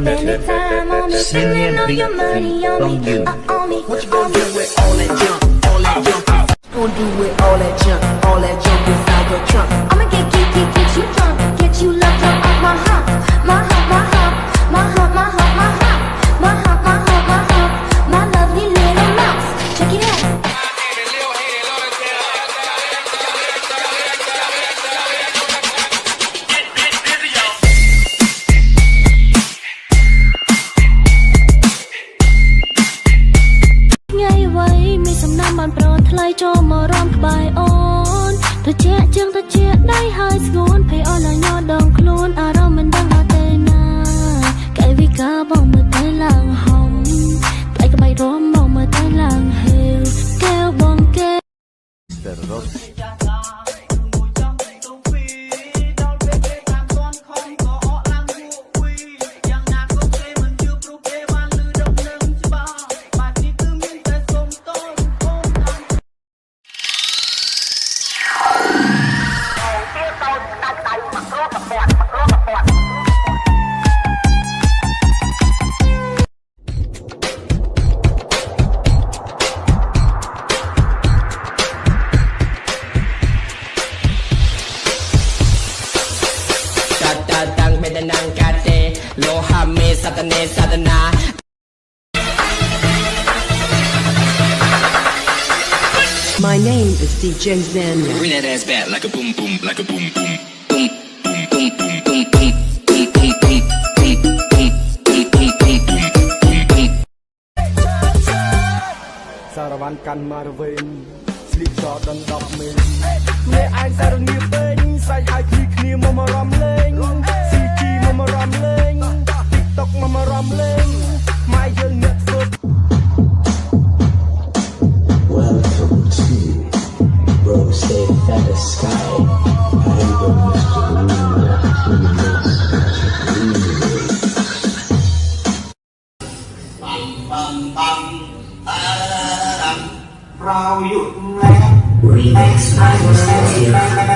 spending time on me, spending all your money on me. What you gonna do with all that junk, all that junk? What you gonna do with all that junk inside your trunk? I'ma get you drunk, get you love drunk off my hump, my hump, my hump, my hump, my hump, my hump, my hump, my hump, my hump, my lovely little mouse. Check it out. Bạn pro thay cho mờ rom bài on thời trẻ chương thời trẻ đây hai ngón phải on là nhỏ đồng luôn à đâu mình đang ở đây na cái vì cả bông mà tới làng hồng lại cái bài róm bông mà tới làng hều kêu bông kêu Satana. My name is DJ Zanya. Bring that ass back like a boom boom, like a boom boom, boom boom boom boom boom boom. Saravan kan marvin, sleep shot dan dop min. Ne ai saru ni pen, sai hai kni mama ram leng, CG mama ram leng, TikTok mama ram leng, my young network. Welcome to Rose Feather Sky. I'm the Mr. Luna in the next Remix by Mr.